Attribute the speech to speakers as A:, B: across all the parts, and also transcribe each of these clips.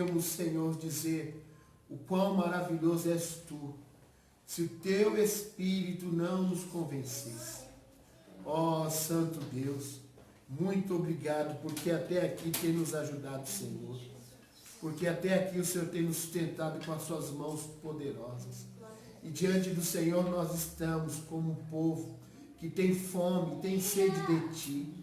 A: poderíamos, Senhor, dizer o quão maravilhoso és tu, se o teu Espírito não nos convencesse. Ó Santo Deus, muito obrigado, porque até aqui tem nos ajudado, Senhor. Porque até aqui o Senhor tem nos sustentado com as suas mãos poderosas. E diante do Senhor nós estamos como um povo que tem fome, tem sede de Ti,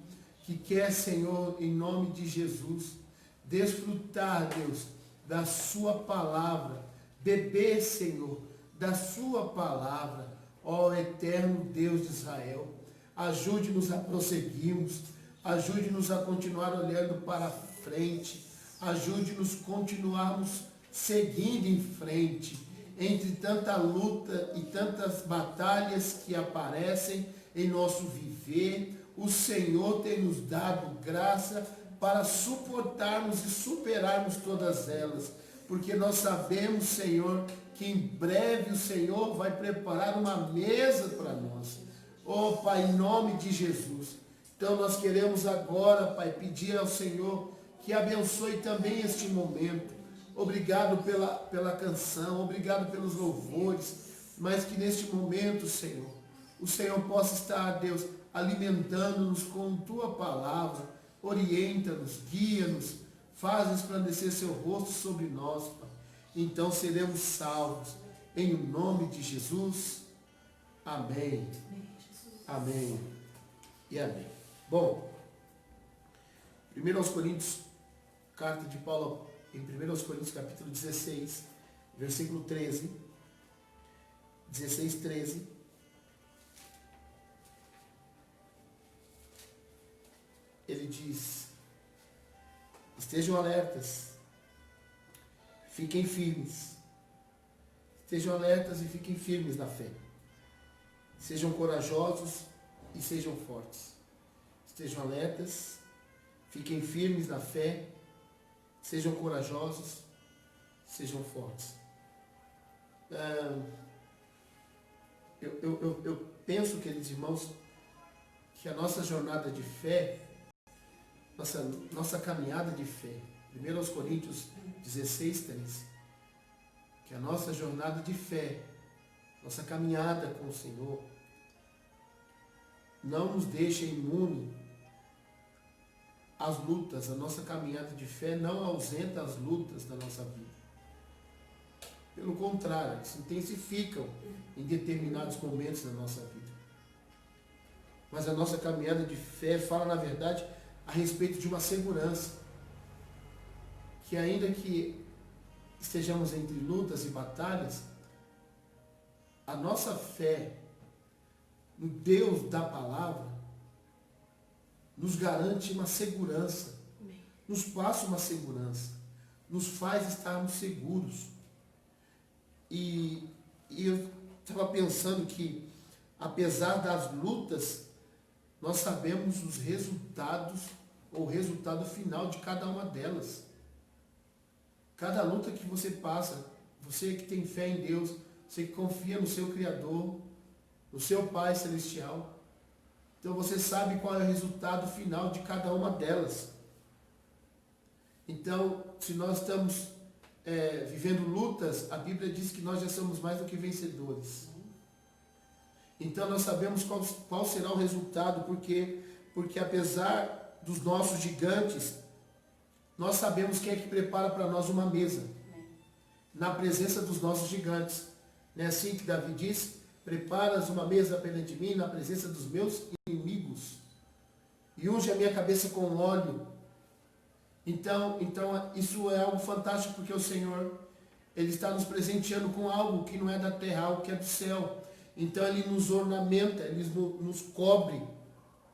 A: que quer, Senhor, em nome de Jesus, desfrutar, Deus, da Sua palavra, beber, Senhor, da Sua palavra, ó eterno Deus de Israel. Ajude-nos a prosseguirmos, ajude-nos a continuar olhando para frente, ajude-nos a continuarmos seguindo em frente, entre tanta luta e tantas batalhas que aparecem em nosso viver. O Senhor tem nos dado graça para suportarmos e superarmos todas elas, porque nós sabemos, Senhor, que em breve o Senhor vai preparar uma mesa para nós. Oh, Pai, em nome de Jesus. Então nós queremos agora, Pai, pedir ao Senhor que abençoe também este momento. Obrigado pela canção, obrigado pelos louvores, mas que neste momento, Senhor, o Senhor possa estar, Deus, alimentando-nos com Tua palavra, orienta-nos, guia-nos, faz resplandecer Seu rosto sobre nós, Pai. Então seremos salvos, em nome de Jesus. Amém. Amém e amém. Bom, 1 Coríntios, carta de Paulo em 1 Coríntios capítulo 16, versículo 13, 16, 13, ele diz: estejam alertas, fiquem firmes, estejam alertas e fiquem firmes na fé, sejam corajosos e sejam fortes, estejam alertas, fiquem firmes na fé, sejam corajosos, sejam fortes. Eu penso, queridos irmãos, que a nossa jornada de fé, nossa caminhada de fé, 1 Coríntios 16, 13, que a nossa jornada de fé, nossa caminhada com o Senhor, não nos deixa imune às lutas. A nossa caminhada de fé não ausenta as lutas da nossa vida. Pelo contrário, elas se intensificam em determinados momentos da nossa vida. Mas a nossa caminhada de fé fala, na verdade, a respeito de uma segurança. Que ainda que estejamos entre lutas e batalhas, a nossa fé no Deus da palavra nos garante uma segurança, nos passa uma segurança, nos faz estarmos seguros. E eu estava pensando que, apesar das lutas, nós sabemos os resultados, ou o resultado final de cada uma delas. Cada luta que você passa, você que tem fé em Deus, você que confia no seu Criador, no seu Pai Celestial, então você sabe qual é o resultado final de cada uma delas. Então, se nós estamos vivendo lutas, a Bíblia diz que nós já somos mais do que vencedores. Então nós sabemos qual será o resultado, porque apesar dos nossos gigantes, nós sabemos quem é que prepara para nós uma mesa, na presença dos nossos gigantes. Não é assim que Davi diz? Preparas uma mesa perante mim na presença dos meus inimigos, e unge a minha cabeça com óleo. Então isso é algo fantástico, porque o Senhor, Ele está nos presenteando com algo que não é da terra, algo que é do céu. Então Ele nos ornamenta, Ele nos cobre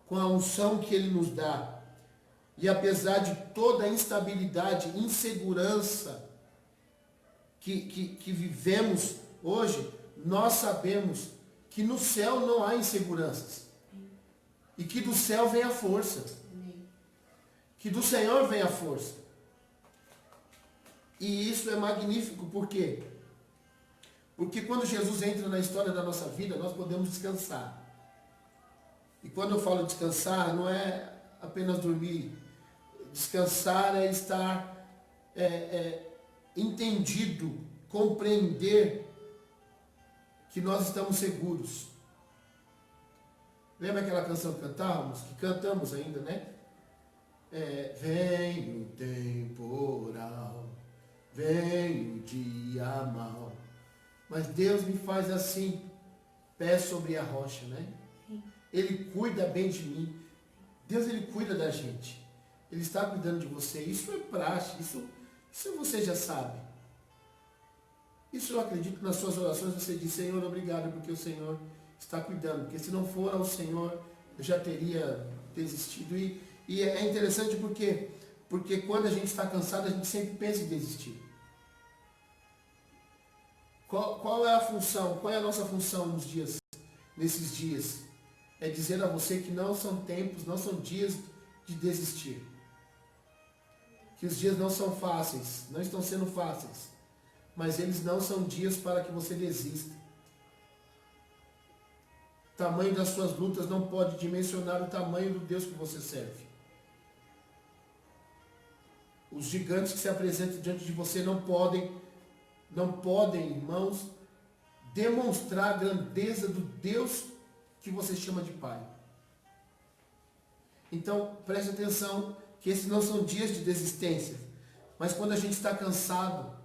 A: com a unção que Ele nos dá. E apesar de toda a instabilidade, insegurança que vivemos hoje, nós sabemos que no céu não há inseguranças. E que do céu vem a força. Que do Senhor vem a força. E isso é magnífico, por quê? Porque quando Jesus entra na história da nossa vida, nós podemos descansar. E quando eu falo descansar, não é apenas dormir. Descansar é estar entendido, compreender que nós estamos seguros. Lembra aquela canção que cantávamos? Que cantamos ainda, né? Vem o temporal, vem o dia mau, mas Deus me faz assim, pé sobre a rocha, né? Ele cuida bem de mim. Deus, Ele cuida da gente. Ele está cuidando de você. Isso é praxe, isso você já sabe. Isso eu acredito que nas suas orações você diz, Senhor, obrigado, porque o Senhor está cuidando. Porque se não for ao Senhor, eu já teria desistido. E é interessante porque quando a gente está cansado, a gente sempre pensa em desistir. Qual é a função, qual é a nossa função nesses dias? É dizer a você que não são tempos, não são dias de desistir. Que os dias não são fáceis, não estão sendo fáceis. Mas eles não são dias para que você desista. O tamanho das suas lutas não pode dimensionar o tamanho do Deus que você serve. Os gigantes que se apresentam diante de você não podem, irmãos, demonstrar a grandeza do Deus que você chama de Pai. Então, preste atenção que esses não são dias de desistência. Mas quando a gente está cansado,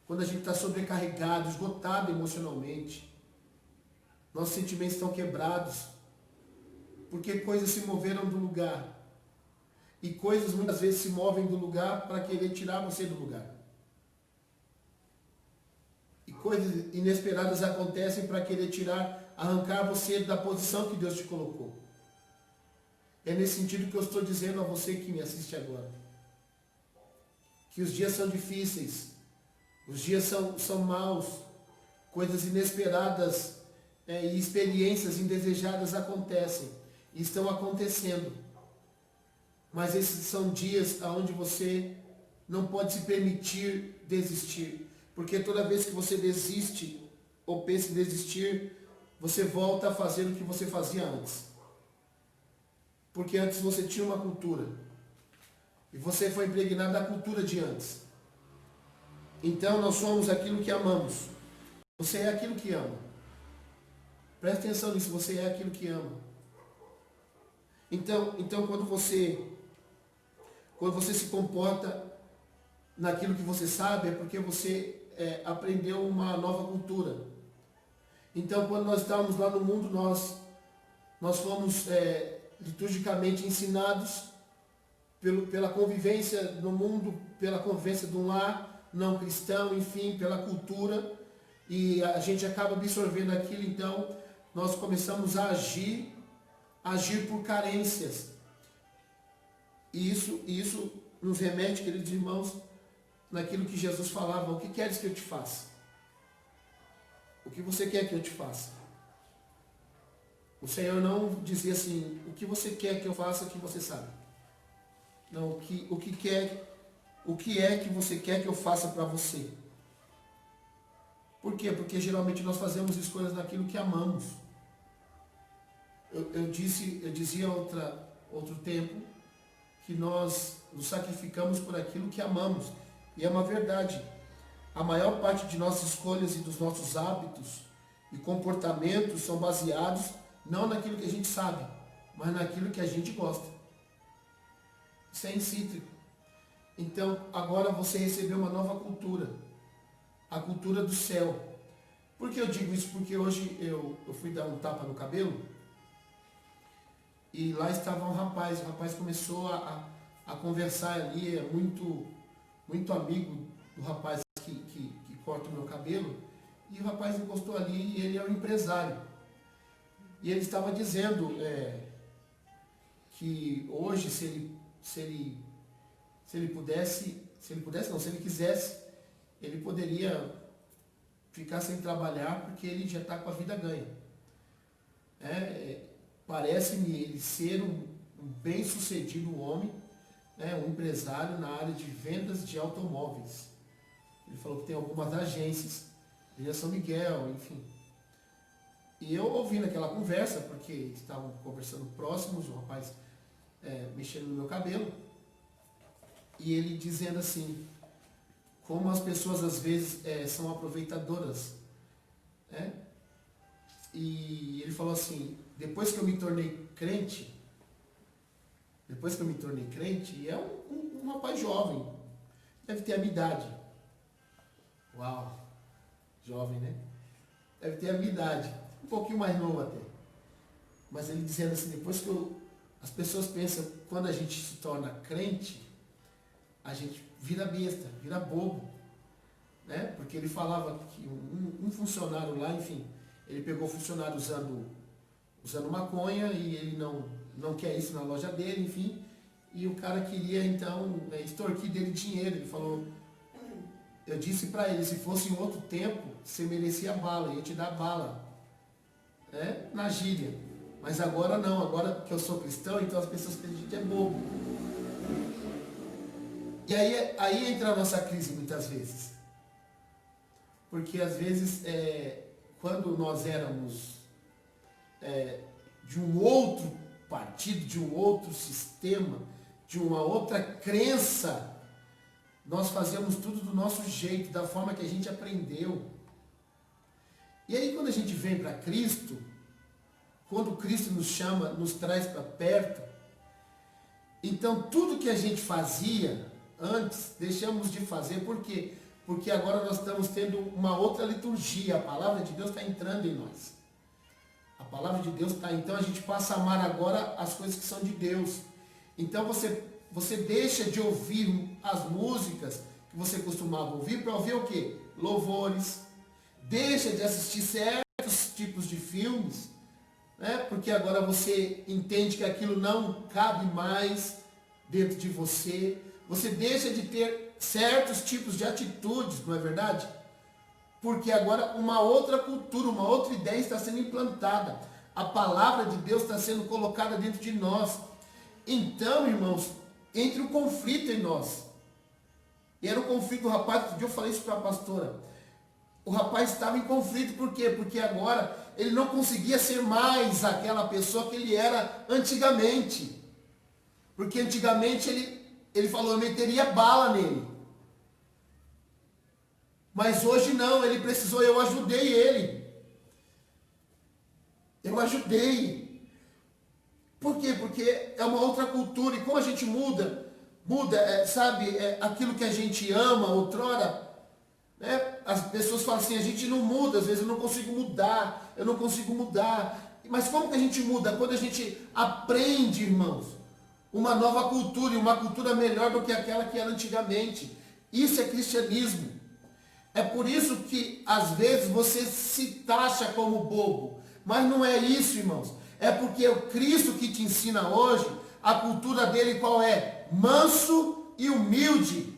A: quando a gente está sobrecarregado, esgotado emocionalmente, nossos sentimentos estão quebrados, porque coisas se moveram do lugar. E coisas muitas vezes se movem do lugar para querer tirar você do lugar. E coisas inesperadas acontecem para querer arrancar você da posição que Deus te colocou. É nesse sentido que eu estou dizendo a você que me assiste agora. Que os dias são difíceis, os dias são maus, coisas inesperadas e experiências indesejadas acontecem e estão acontecendo. Mas esses são dias onde você não pode se permitir desistir. Porque toda vez que você desiste ou pensa em desistir, você volta a fazer o que você fazia antes. Porque antes você tinha uma cultura. E você foi impregnado da cultura de antes. Então nós somos aquilo que amamos. Você é aquilo que ama. Preste atenção nisso, você é aquilo que ama. Então quando você se comporta naquilo que você sabe, é porque você aprendeu uma nova cultura. Então, quando nós estávamos lá no mundo, nós fomos liturgicamente ensinados pela convivência no mundo, pela convivência de um lar não cristão, enfim, pela cultura, e a gente acaba absorvendo aquilo. Então nós começamos a agir por carências. E isso nos remete, queridos irmãos, naquilo que Jesus falava: o que queres que eu te faça? O que você quer que eu te faça? O Senhor não dizia assim: o que você quer que eu faça que você sabe. Não, o que é que você quer que eu faça para você? Por quê? Porque geralmente nós fazemos escolhas naquilo que amamos. Eu dizia outro tempo que nós nos sacrificamos por aquilo que amamos. E é uma verdade. A maior parte de nossas escolhas e dos nossos hábitos e comportamentos são baseados não naquilo que a gente sabe, mas naquilo que a gente gosta. Isso é incítrico. Então, agora você recebeu uma nova cultura. A cultura do céu. Por que eu digo isso? Porque hoje eu fui dar um tapa no cabelo e lá estava um rapaz. O rapaz começou a conversar ali, é muito amigo do rapaz que corta o meu cabelo. E o rapaz encostou ali e ele é um empresário. E ele estava dizendo que hoje, se ele quisesse, ele poderia ficar sem trabalhar porque ele já está com a vida ganha. Parece-me ele ser um bem-sucedido homem, um empresário na área de vendas de automóveis. Ele falou que tem algumas agências, Vila São Miguel, enfim. E eu ouvi naquela conversa, porque estavam conversando próximos, o rapaz mexendo no meu cabelo, e ele dizendo assim: como as pessoas às vezes são aproveitadoras, né? E ele falou assim, depois que eu me tornei crente, e é um rapaz jovem, deve ter a minha idade. Uau, jovem, né? Deve ter a minha idade, um pouquinho mais novo até. Mas ele dizendo assim, depois que as pessoas pensam, quando a gente se torna crente, a gente vira besta, vira bobo, né? Porque ele falava que um funcionário lá, enfim, ele pegou o funcionário usando maconha e ele não quer isso na loja dele, enfim, e o cara queria então extorquir dele dinheiro. Ele falou, eu disse para ele, se fosse em outro tempo, você merecia bala, ia te dar bala, né? Na gíria. Mas agora não, agora que eu sou cristão, então as pessoas pensam que a gente é bobo. E aí entra a nossa crise muitas vezes. Porque às vezes, quando nós éramos de um outro partido, de um outro sistema, de uma outra crença, nós fazíamos tudo do nosso jeito, da forma que a gente aprendeu. E aí quando a gente vem para Cristo, quando Cristo nos chama, nos traz para perto, então tudo que a gente fazia antes, deixamos de fazer. Por quê? Porque agora nós estamos tendo uma outra liturgia, a palavra de Deus está entrando em nós. A palavra de Deus está, então a gente passa a amar agora as coisas que são de Deus. Então você deixa de ouvir as músicas que você costumava ouvir para ouvir o quê? Louvores. Deixa de assistir certos tipos de filmes, né? Porque agora você entende que aquilo não cabe mais dentro de você. Você deixa de ter certos tipos de atitudes, não é verdade? Porque agora uma outra cultura, uma outra ideia está sendo implantada. A palavra de Deus está sendo colocada dentro de nós. Então, irmãos, entre um conflito em nós. E era um conflito do rapaz, outro dia eu falei isso para a pastora. O rapaz estava em conflito, por quê? Porque agora ele não conseguia ser mais aquela pessoa que ele era antigamente. Porque antigamente ele falou, eu meteria bala nele. Mas hoje não, ele precisou, eu ajudei ele. Eu ajudei. Por quê? Porque é uma outra cultura. E como a gente muda, sabe, aquilo que a gente ama outrora, né? As pessoas falam assim, a gente não muda, às vezes eu não consigo mudar. Mas como que a gente muda? Quando a gente aprende, irmãos, uma nova cultura, e uma cultura melhor do que aquela que era antigamente. Isso é cristianismo. É por isso que às vezes você se taxa como bobo. Mas não é isso, irmãos. É porque o Cristo que te ensina hoje, a cultura dele qual é? Manso e humilde.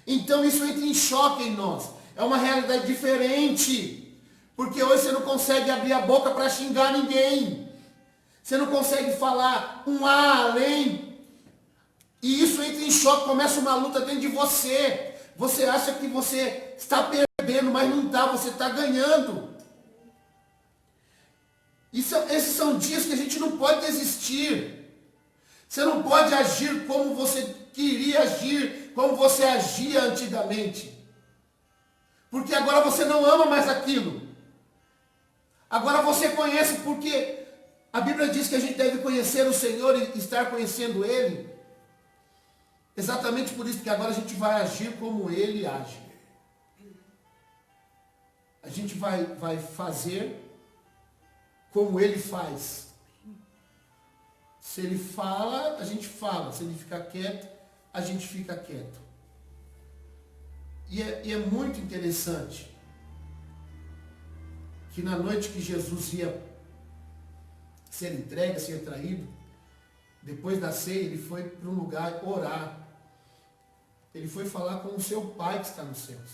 A: Então isso entra em choque em nós. É uma realidade diferente. Porque hoje você não consegue abrir a boca para xingar ninguém. Você não consegue falar um A além. E isso entra em choque, começa uma luta dentro de você. Você acha que você está perdendo, mas não está, você está ganhando. Esses são dias que a gente não pode desistir. Você não pode agir como você queria agir, como você agia antigamente. Porque agora você não ama mais aquilo. Agora você conhece, porque a Bíblia diz que a gente deve conhecer o Senhor e estar conhecendo Ele. Exatamente por isso que agora a gente vai agir como Ele age. A gente vai fazer como Ele faz. Se Ele fala, a gente fala. Se Ele fica quieto, a gente fica quieto. E é muito interessante que na noite que Jesus ia ser entregue, ser traído, depois da ceia, ele foi para um lugar orar. Ele foi falar com o seu Pai que está nos céus.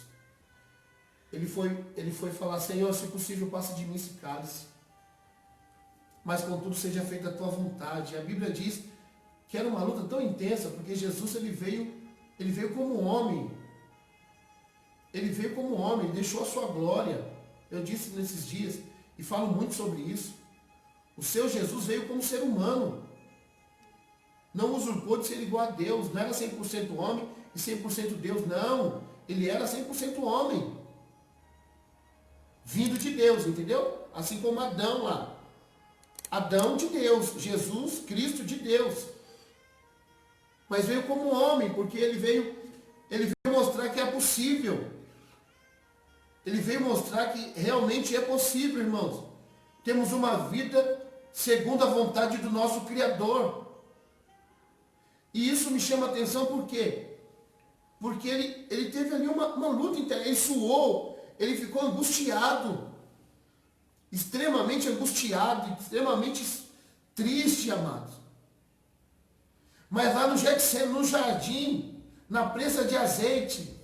A: Ele foi falar, Senhor, se possível, passa de mim esse cálice. Mas contudo seja feita a tua vontade. E a Bíblia diz que era uma luta tão intensa, porque Jesus ele veio como homem. Ele veio como homem, ele deixou a sua glória. Eu disse nesses dias, e falo muito sobre isso. O seu Jesus veio como ser humano. Não usurpou de ser igual a Deus. Não era 100% homem e 100% Deus, não. Ele era 100% homem. Vindo de Deus, entendeu? Assim como Adão lá. Adão de Deus, Jesus, Cristo de Deus. Mas veio como homem, porque ele veio mostrar que é possível. Ele veio mostrar que realmente é possível, irmãos. Temos uma vida segundo a vontade do nosso Criador. E isso me chama a atenção por quê? Porque ele teve ali uma luta interna, ele suou, ele ficou angustiado. Extremamente angustiado, extremamente triste, amados. Mas lá no Getsemane, no jardim, na presa de azeite,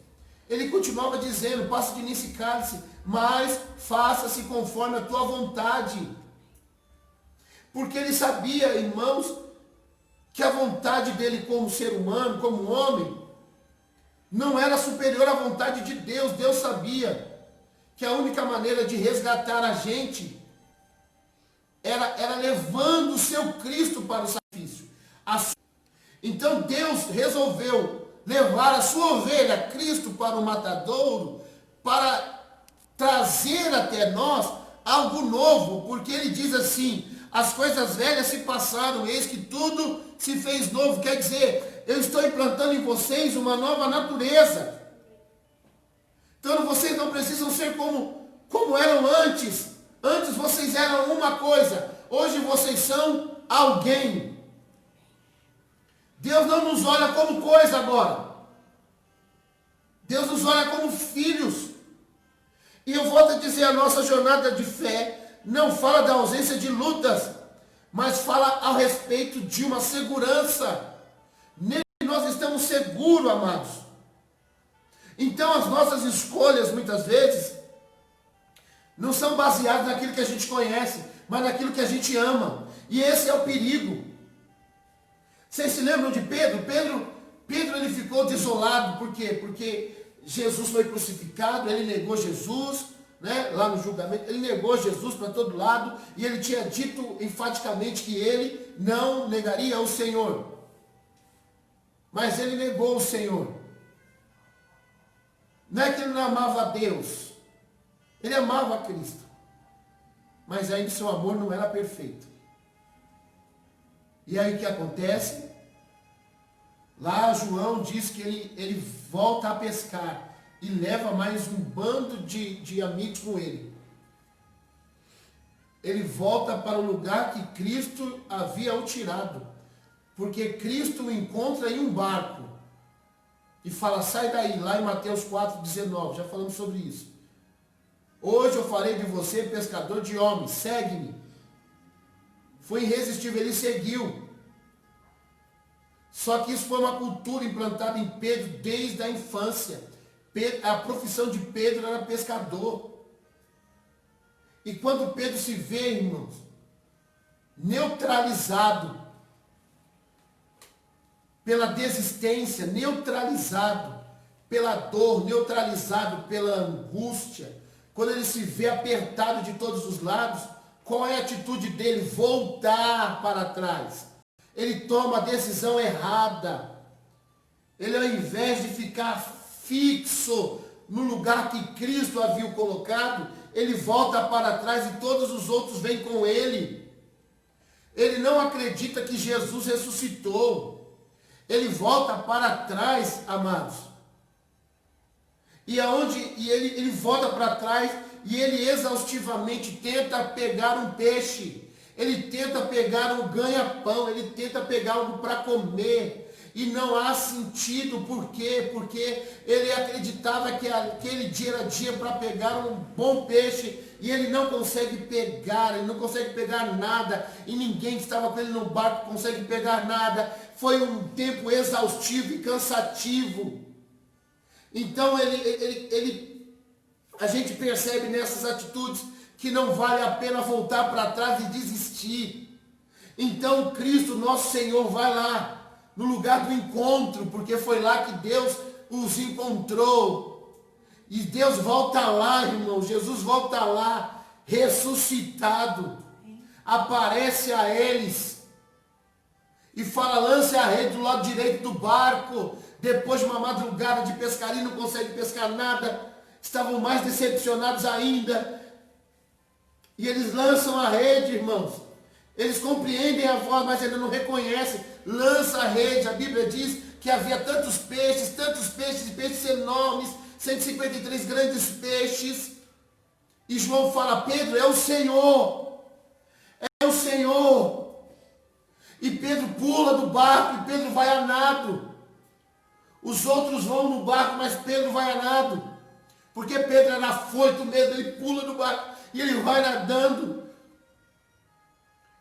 A: ele continuava dizendo, passa de mim esse cálice, mas faça-se conforme a tua vontade. Porque ele sabia, irmãos, que a vontade dele como ser humano, como homem, não era superior à vontade de Deus. Deus sabia que a única maneira de resgatar a gente era levando o seu Cristo para o sacrifício. Então Deus resolveu levar a sua ovelha, Cristo, para o matadouro, para trazer até nós algo novo, porque ele diz assim, as coisas velhas se passaram, eis que tudo se fez novo. Quer dizer, eu estou implantando em vocês uma nova natureza. Então vocês não precisam ser como eram antes. Antes vocês eram uma coisa, hoje vocês são alguém. Deus não nos olha como coisa agora. Deus nos olha como filhos. E eu volto a dizer, a nossa jornada de fé não fala da ausência de lutas, mas fala ao respeito de uma segurança. Nele nós estamos seguros, amados. Então as nossas escolhas, muitas vezes, não são baseadas naquilo que a gente conhece, mas naquilo que a gente ama. E esse é o perigo. Vocês se lembram de Pedro? Pedro ele ficou desolado. Por quê? Porque Jesus foi crucificado, ele negou Jesus, né? Lá no julgamento, ele negou Jesus para todo lado, e ele tinha dito enfaticamente que ele não negaria o Senhor. Mas ele negou o Senhor. Não é que ele não amava a Deus, ele amava a Cristo, mas ainda seu amor não era perfeito. E aí o que acontece? Lá João diz que ele volta a pescar e leva mais um bando de amigos com ele. Ele volta para o lugar que Cristo havia o tirado, porque Cristo o encontra em um barco e fala, sai daí, lá em Mateus 4,19, já falamos sobre isso. Hoje eu farei de você pescador de homens, segue-me. Foi irresistível, ele seguiu. Só que isso foi uma cultura implantada em Pedro desde a infância. A profissão de Pedro era pescador. E quando Pedro se vê, irmãos, neutralizado pela desistência, neutralizado pela dor, neutralizado pela angústia, quando ele se vê apertado de todos os lados, qual é a atitude dele? Voltar para trás. Ele toma a decisão errada. Ele, ao invés de ficar fixo no lugar que Cristo havia colocado, ele volta para trás e todos os outros vêm com ele. Ele não acredita que Jesus ressuscitou. Ele volta para trás, amados. E ele volta para trás e ele exaustivamente tenta pegar um peixe. Ele tenta pegar um ganha-pão, ele tenta pegar algo para comer. E não há sentido, por quê? Porque ele acreditava que aquele dia era dia para pegar um bom peixe, e ele não consegue pegar, ele não consegue pegar nada, e ninguém que estava com ele no barco consegue pegar nada. Foi um tempo exaustivo e cansativo. Então a gente percebe nessas atitudes que não vale a pena voltar para trás e desistir. Então Cristo, nosso Senhor, vai lá no lugar do encontro, porque foi lá que Deus os encontrou. E Deus volta lá, irmão, Jesus volta lá, ressuscitado, aparece a eles. E fala, lance a rede do lado direito do barco. Depois de uma madrugada de pescaria, não consegue pescar nada. Estavam mais decepcionados ainda. E eles lançam a rede, irmãos. Eles compreendem a voz, mas ainda não reconhecem. Lança a rede. A Bíblia diz que havia tantos peixes, peixes enormes, 153 grandes peixes. E João fala, Pedro, é o Senhor. É o Senhor. E Pedro pula do barco e Pedro vai a nado. Os outros vão no barco, mas Pedro vai a nado. Porque Pedro era afoito mesmo, ele pula do barco e ele vai nadando.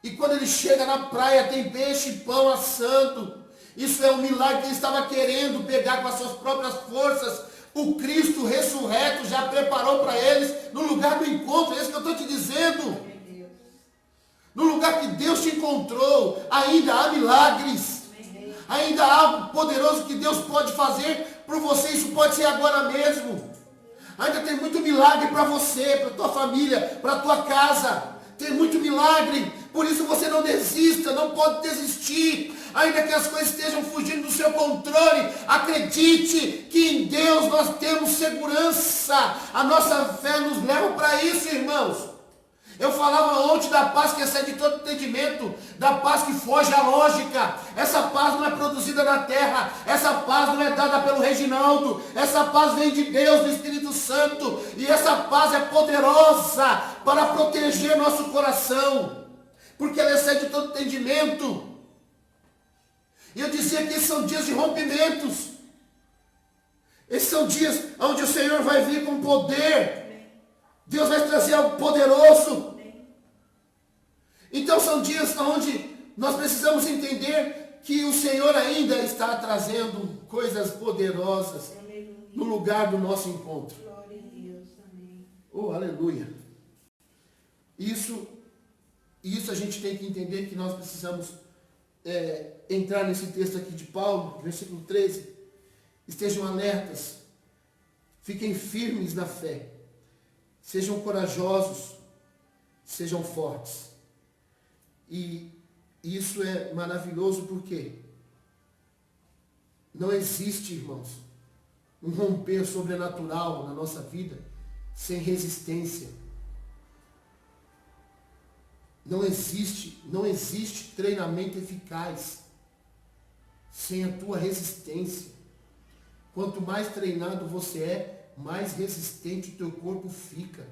A: E quando ele chega na praia, tem peixe e pão assando. Isso é um milagre que ele estava querendo pegar com as suas próprias forças. O Cristo ressurreto já preparou para eles no lugar do encontro. É isso que eu estou te dizendo. No lugar que Deus te encontrou, ainda há milagres. Ainda há algo poderoso que Deus pode fazer por você. Isso pode ser agora mesmo. Ainda tem muito milagre para você, para tua família, para tua casa. Tem muito milagre. Por isso você não desista, não pode desistir. Ainda que as coisas estejam fugindo do seu controle, acredite que em Deus nós temos segurança. A nossa fé nos leva para isso, irmãos. Eu falava ontem da paz que excede todo entendimento, da paz que foge à lógica. Essa paz não é produzida na terra, essa paz não é dada pelo Reginaldo, essa paz vem de Deus, do Espírito Santo, e essa paz é poderosa para proteger nosso coração, porque ela excede todo entendimento. E eu dizia que esses são dias de rompimentos, esses são dias onde o Senhor vai vir com poder. Deus vai trazer algo poderoso. Então são dias onde nós precisamos entender que o Senhor ainda está trazendo coisas poderosas no lugar do nosso encontro. Oh, aleluia. Isso a gente tem que entender, que nós precisamos entrar nesse texto aqui de Paulo, versículo 13. Estejam alertas, fiquem firmes na fé. Sejam corajosos, sejam fortes. E isso é maravilhoso porque não existe, irmãos, um romper sobrenatural na nossa vida sem resistência. Não existe treinamento eficaz sem a tua resistência. Quanto mais treinado você é, mais resistente o teu corpo fica.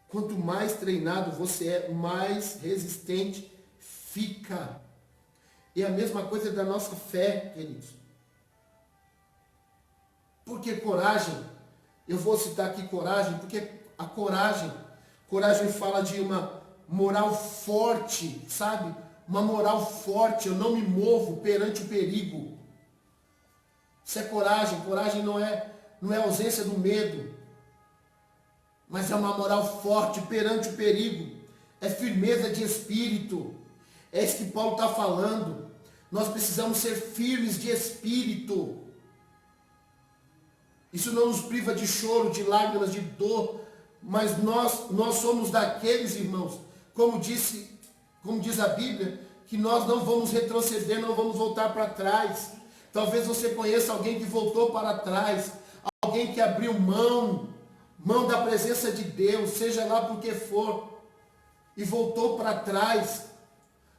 A: Quanto mais treinado você é, mais resistente fica. E a mesma coisa da nossa fé, queridos. Por que coragem? Eu vou citar aqui coragem, porque a coragem fala de uma moral forte, sabe? Uma moral forte, eu não me movo perante o perigo. Isso é coragem. Coragem não é ausência do medo, mas é uma moral forte perante o perigo. É firmeza de espírito. É isso que Paulo está falando. Nós precisamos ser firmes de espírito. Isso não nos priva de choro, de lágrimas, de dor, mas nós somos daqueles, irmãos, como diz a Bíblia, que nós não vamos retroceder, não vamos voltar para trás. Talvez você conheça alguém que voltou para trás, alguém que abriu mão da presença de Deus, seja lá por que for, e voltou para trás,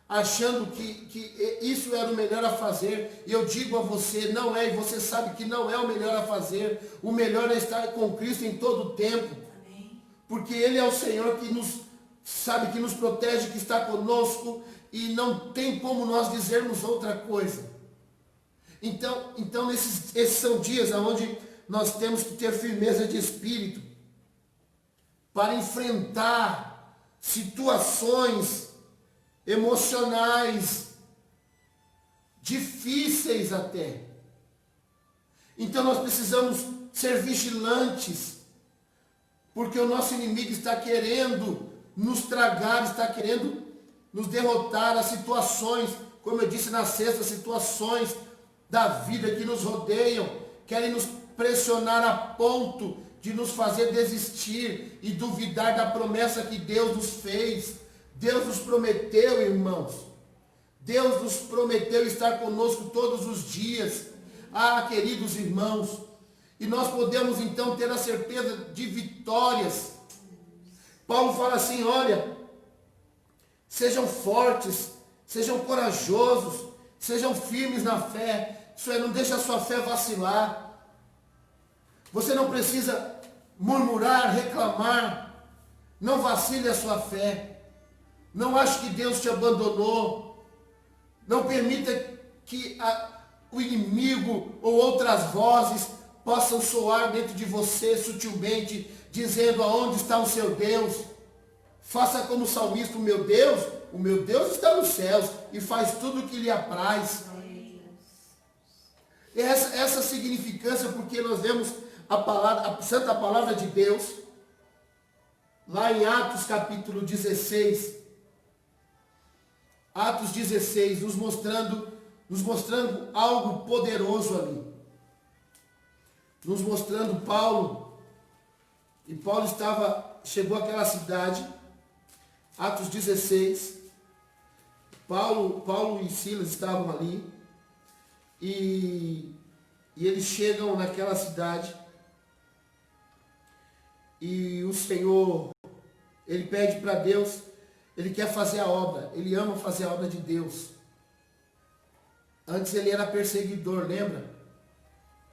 A: achando que isso era o melhor a fazer. E eu digo a você, não é, e você sabe que não é o melhor a fazer. O melhor é estar com Cristo em todo o tempo, porque Ele é o Senhor que nos protege, que está conosco, e não tem como nós dizermos outra coisa. Então esses são dias onde nós temos que ter firmeza de espírito para enfrentar situações emocionais difíceis até. Então nós precisamos ser vigilantes, porque o nosso inimigo está querendo nos tragar, está querendo nos derrotar. As situações, como eu disse na sexta, situações da vida que nos rodeiam, querem nos pressionar a ponto de nos fazer desistir e duvidar da promessa que Deus nos fez. Deus nos prometeu, irmãos. Deus nos prometeu estar conosco todos os dias. Ah, queridos irmãos, e nós podemos então ter a certeza de vitórias. Paulo fala assim, olha, sejam fortes, sejam corajosos, sejam firmes na fé. Isso é, não deixe a sua fé vacilar. Você não precisa murmurar, reclamar. Não vacile a sua fé. Não ache que Deus te abandonou. Não permita que o inimigo ou outras vozes possam soar dentro de você sutilmente, dizendo aonde está o seu Deus. Faça como o salmista, o meu Deus está nos céus e faz tudo o que lhe apraz. Essa significância, porque nós vemos a santa palavra de Deus, lá em Atos capítulo 16, Atos 16, nos mostrando algo poderoso ali. Nos mostrando Paulo. E Paulo chegou àquela cidade, Atos 16. Paulo e Silas estavam ali. E eles chegam naquela cidade. E o Senhor, ele pede para Deus. Ele quer fazer a obra, ele ama fazer a obra de Deus. Antes ele era perseguidor, lembra?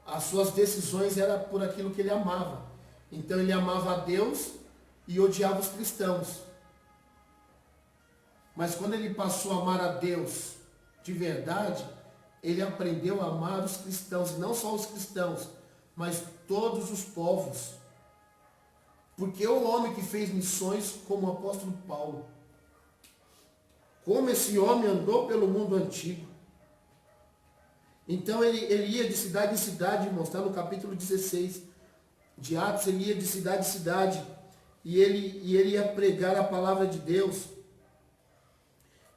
A: As suas decisões eram por aquilo que ele amava. Então ele amava a Deus e odiava os cristãos. Mas quando ele passou a amar a Deus de verdade, ele aprendeu a amar os cristãos, e não só os cristãos, mas todos os povos. Porque o homem que fez missões como o apóstolo Paulo, como esse homem andou pelo mundo antigo. Então ele ia de cidade em cidade, irmãos, está no capítulo 16 de Atos, ele ia de cidade em cidade, e ele ia pregar a palavra de Deus.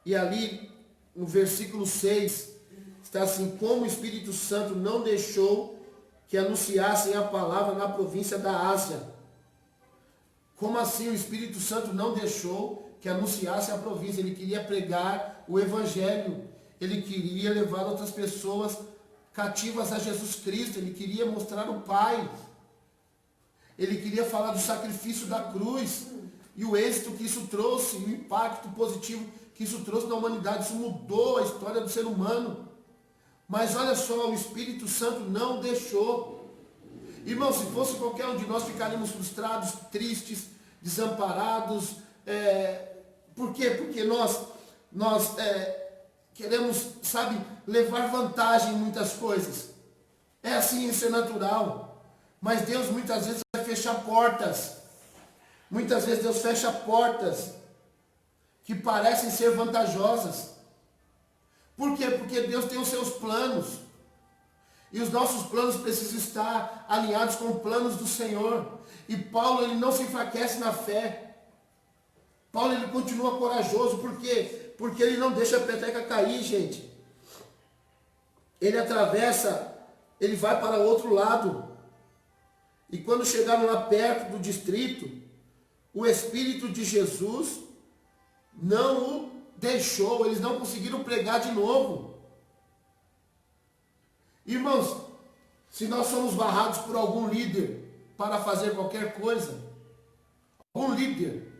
A: E ali, no versículo 6, está assim, como o Espírito Santo não deixou que anunciassem a palavra na província da Ásia. Como assim o Espírito Santo não deixou que anunciasse a província? Ele queria pregar o Evangelho. Ele queria levar outras pessoas cativas a Jesus Cristo. Ele queria mostrar o Pai. Ele queria falar do sacrifício da cruz. E o êxito que isso trouxe, o impacto positivo que isso trouxe na humanidade. Isso mudou a história do ser humano. Mas olha só, o Espírito Santo não deixou. Irmão, se fosse qualquer um de nós, ficaríamos frustrados, tristes, desamparados. Por quê? Porque nós queremos, sabe, levar vantagem em muitas coisas. É assim, isso é natural. Mas Deus muitas vezes vai fechar portas. Muitas vezes Deus fecha portas que parecem ser vantajosas. Por quê? Porque Deus tem os seus planos. E os nossos planos precisam estar alinhados com os planos do Senhor. E Paulo, ele não se enfraquece na fé. Paulo, ele continua corajoso. Por quê? Porque ele não deixa a peteca cair, gente. Ele atravessa, ele vai para o outro lado. E quando chegaram lá perto do distrito, o Espírito de Jesus não o deixou. Eles não conseguiram pregar de novo. Irmãos, se nós somos barrados por algum líder para fazer qualquer coisa, algum líder,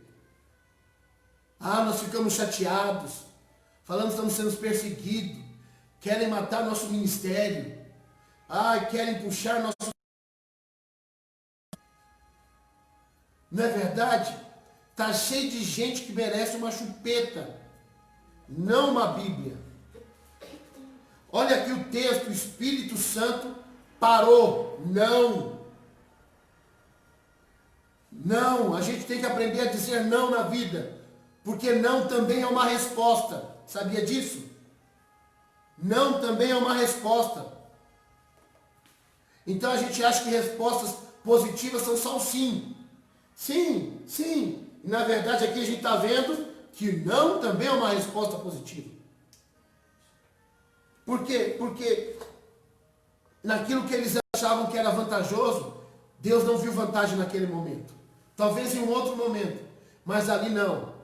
A: nós ficamos chateados, falamos que estamos sendo perseguidos, querem matar nosso ministério, querem puxar nosso... Não é verdade? Está cheio de gente que merece uma chupeta, não uma Bíblia. Olha aqui o texto, o Espírito Santo parou. Não, a gente tem que aprender a dizer não na vida, porque não também é uma resposta. Sabia disso? Não também é uma resposta. Então a gente acha que respostas positivas são só o sim. Sim, sim. E na verdade aqui a gente está vendo que não também é uma resposta positiva. Por quê? Porque naquilo que eles achavam que era vantajoso, Deus não viu vantagem naquele momento. Talvez em um outro momento, mas ali não.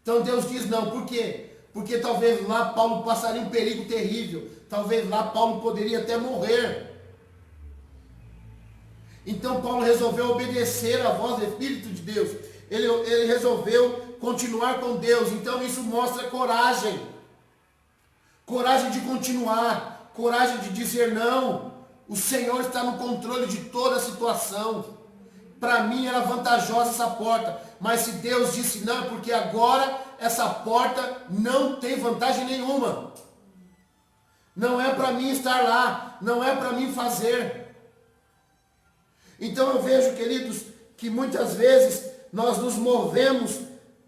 A: Então Deus diz não, por quê? Porque talvez lá Paulo passaria um perigo terrível, talvez lá Paulo poderia até morrer. Então Paulo resolveu obedecer à voz do Espírito de Deus, ele resolveu continuar com Deus. Então isso mostra coragem, coragem de continuar, coragem de dizer não, o Senhor está no controle de toda a situação. Para mim era vantajosa essa porta, mas se Deus disse não, é porque agora essa porta não tem vantagem nenhuma. Não é para mim estar lá, não é para mim fazer. Então eu vejo, queridos, que muitas vezes nós nos movemos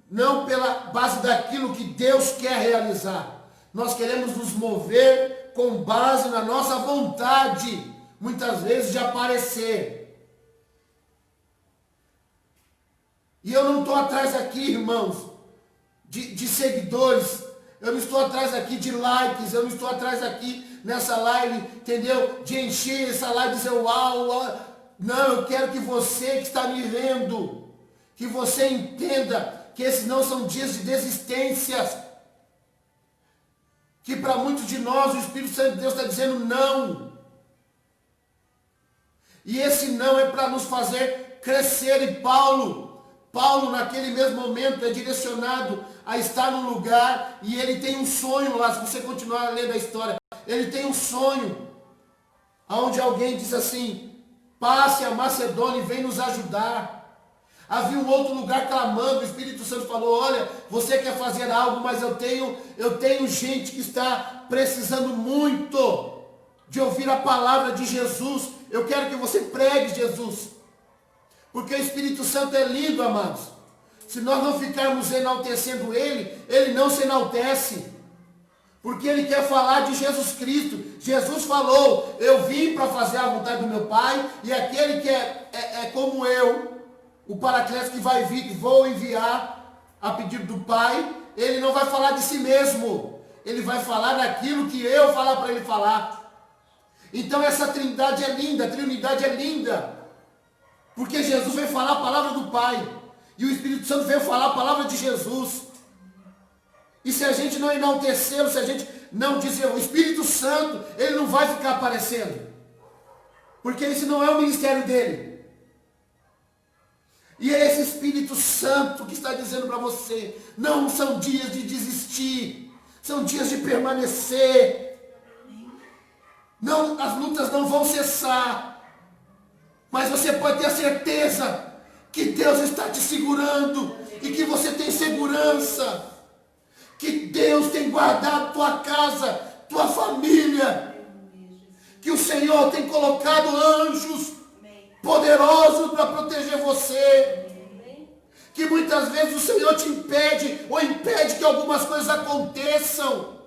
A: não pela base daquilo que Deus quer realizar. Nós queremos nos mover com base na nossa vontade, muitas vezes de aparecer. E eu não estou atrás aqui, irmãos, de seguidores. Eu não estou atrás aqui de likes. Eu não estou atrás aqui nessa live, entendeu? De encher essa live e dizer uau, uau. Não, eu quero que você que está me vendo, que você entenda que esses não são dias de desistências. Que para muitos de nós o Espírito Santo de Deus está dizendo não. E esse não é para nos fazer crescer. E Paulo, naquele mesmo momento, é direcionado a estar num lugar e ele tem um sonho lá. Se você continuar lendo a história, ele tem um sonho, onde alguém diz assim: passe a Macedônia e vem nos ajudar. Havia um outro lugar clamando, o Espírito Santo falou: olha, você quer fazer algo, mas eu tenho gente que está precisando muito de ouvir a palavra de Jesus. Eu quero que você pregue Jesus. Porque o Espírito Santo é lindo, amados. Se nós não ficarmos enaltecendo ele não se enaltece. Porque ele quer falar de Jesus Cristo. Jesus falou: eu vim para fazer a vontade do meu Pai, e aquele que é como eu, o Paracleto que vai vir, que vou enviar a pedido do Pai, ele não vai falar de si mesmo. Ele vai falar daquilo que eu falar para ele falar. Então essa trindade é linda, a trinidade é linda. Porque Jesus veio falar a palavra do Pai. E o Espírito Santo veio falar a palavra de Jesus. E se a gente não enaltecê-lo, se a gente não dizer, o Espírito Santo, ele não vai ficar aparecendo. Porque esse não é o ministério dele. E é esse Espírito Santo que está dizendo para você: não são dias de desistir, são dias de permanecer. Não, as lutas não vão cessar. Mas você pode ter a certeza que Deus está te segurando e que você tem segurança. Que Deus tem guardado tua casa, tua família. Que o Senhor tem colocado anjos poderosos para proteger você. Que muitas vezes o Senhor te impede ou impede que algumas coisas aconteçam.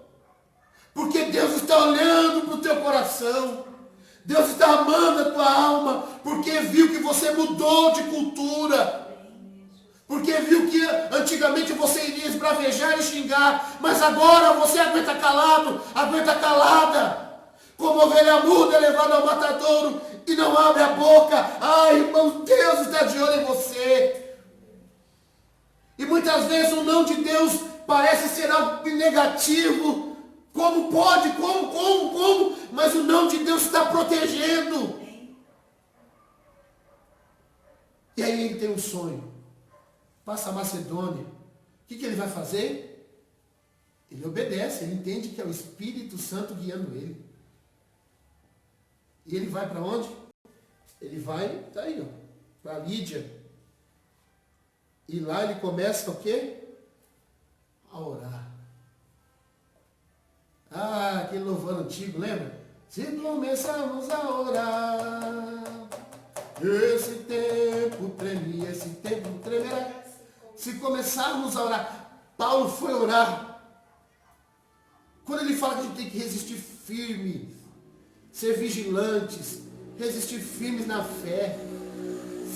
A: Porque Deus está olhando para o teu coração. Deus está amando a tua alma, porque viu que você mudou de cultura. Porque viu que antigamente você iria esbravejar e xingar, mas agora você aguenta calado, aguenta calada. Como ovelha muda levada ao matadouro e não abre a boca. Ai, irmão, Deus está de olho em você. E muitas vezes o não de Deus parece ser algo negativo. Como pode? Como? Mas o não de Deus está protegendo. E aí ele tem um sonho. Passa a Macedônia. O que ele vai fazer? Ele obedece, ele entende que é o Espírito Santo guiando ele. E ele vai para onde? Ele vai, tá aí, ó, para Lídia. E lá ele começa o quê? A orar. Ah, aquele louvor antigo, lembra? Se começarmos a orar, esse tempo tremia, esse tempo tremerá. Se começarmos a orar, Paulo foi orar. Quando ele fala que a gente tem que resistir firme, ser vigilantes, resistir firmes na fé,